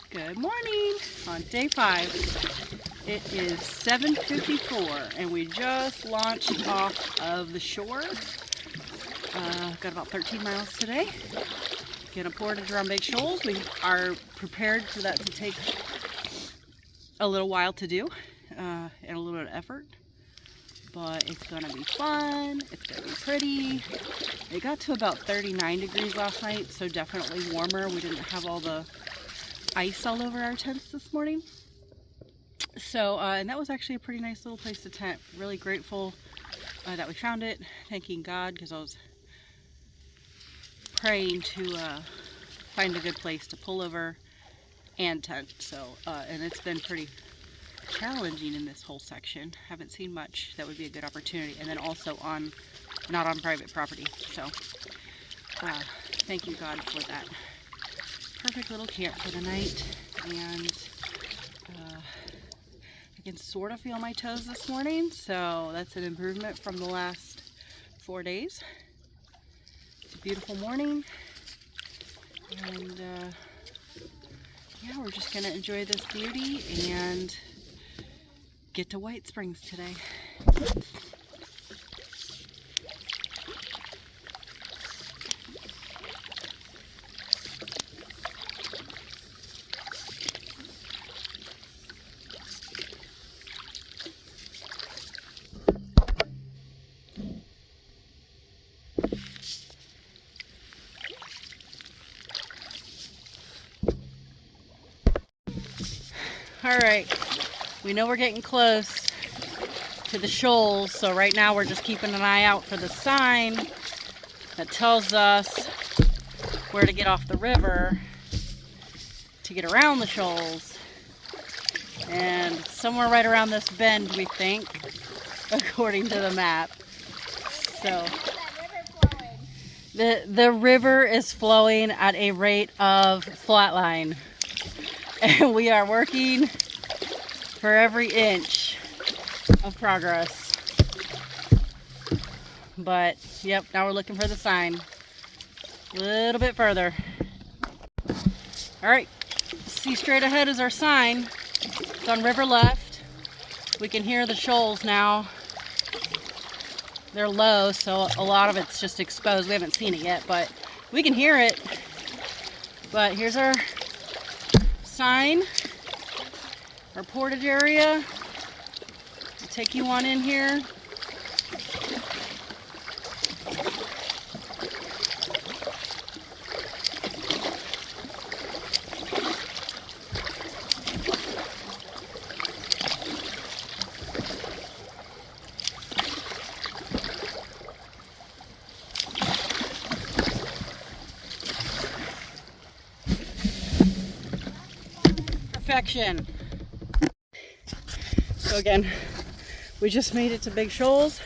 Good morning on day 5. It is 7:54 and we just launched off of the shore. Got about 13 miles today. Gonna portage around Big Shoals. We are prepared for that to take a little while to do and a little bit of effort. But it's gonna be fun, it's gonna be pretty. It got to about 39 degrees last night, so definitely warmer. We didn't have all the ice all over our tents this morning. So, and that was actually a pretty nice little place to tent. Really grateful that we found it. Thanking God, because I was praying to find a good place to pull over and tent. So, and it's been pretty challenging in this whole section. Haven't seen much that would be a good opportunity, and then also not on private property. So thank you God for that perfect little camp for the night. And I can sort of feel my toes this morning, so that's an improvement from the last 4 days. It's a beautiful morning, and yeah, we're just gonna enjoy this beauty and get to White Springs today. All right, we know we're getting close to the shoals, so right now we're just keeping an eye out for the sign that tells us where to get off the river to get around the shoals. And it's somewhere right around this bend, we think, according to the map. So the river is flowing at a rate of flatline. And we are working for every inch of progress. But, yep, now we're looking for the sign. A little bit further. Alright, see straight ahead is our sign. It's on river left. We can hear the shoals now. They're low, so a lot of it's just exposed. We haven't seen it yet, but we can hear it. But here's our sign, our portage area. I'll take you on in here. Perfection. So again, we just made it to Big Shoals,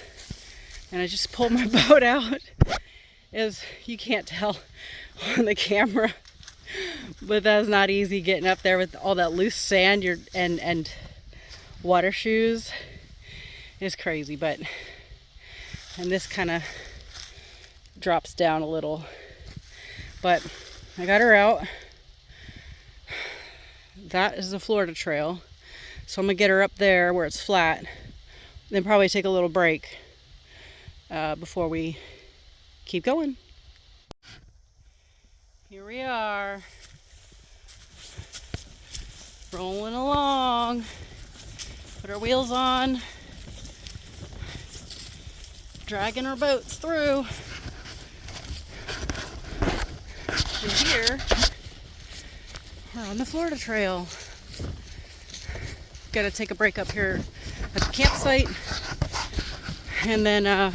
and I just pulled my boat out. As you can't tell on the camera, but that's not easy getting up there with all that loose sand and water shoes is crazy. But and this kind of drops down a little, but I got her out. That is the Florida trail, so I'm gonna get her up there where it's flat, then probably take a little break before we keep going. Here we are, rolling along. Put our wheels on, dragging our boats through. And here we're on the Florida trail. Gotta take a break up here at the campsite, and then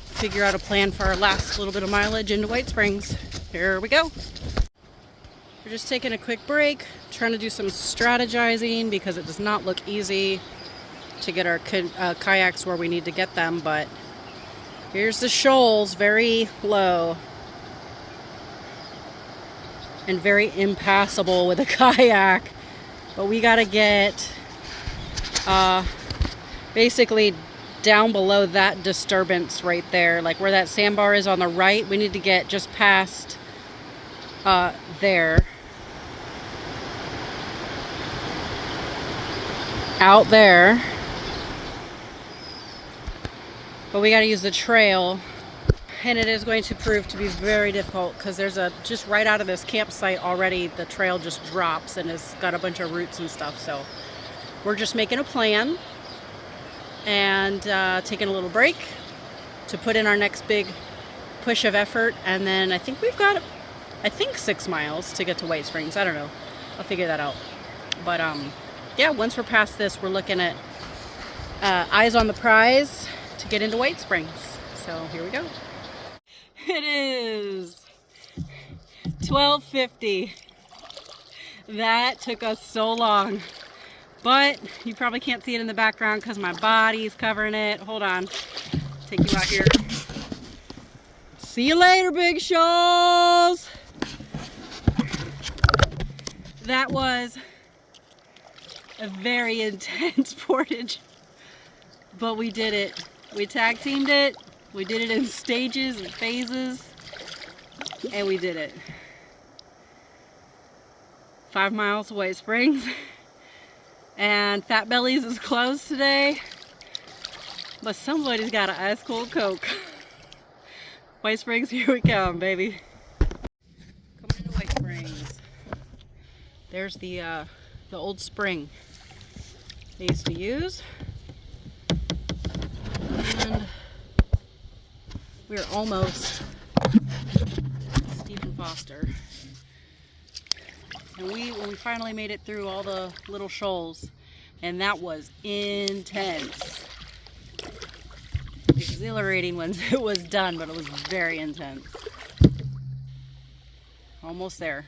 figure out a plan for our last little bit of mileage into White Springs. Here we go. We're just taking a quick break, trying to do some strategizing because it does not look easy to get our kayaks where we need to get them. But here's the shoals, very low and very impassable with a kayak. But we gotta get basically down below that disturbance right there, like where that sandbar is on the right. We need to get just past there. Out there. But we got to use the trail, and it is going to prove to be very difficult because there's just right out of this campsite already, the trail just drops and it's got a bunch of roots and stuff. So we're just making a plan and taking a little break to put in our next big push of effort. And then I think we've got, 6 miles to get to White Springs. I don't know. I'll figure that out. But yeah, once we're past this, we're looking at eyes on the prize to get into White Springs. So here we go. It is 12:50. That took us so long, but you probably can't see it in the background because my body's covering it. Hold on, take you out here. See you later, Big Shoals. That was a very intense portage, but we did it. We tag teamed it. We did it in stages and phases, and we did it. 5 miles to White Springs, and Fat Bellies is closed today, but somebody's got an ice cold Coke. White Springs, here we come, baby. Coming into White Springs. There's the old spring they used to use, and we're almost Stephen Foster. And when we finally made it through all the Little Shoals, and that was intense. Exhilarating once it was done, but it was very intense. Almost there.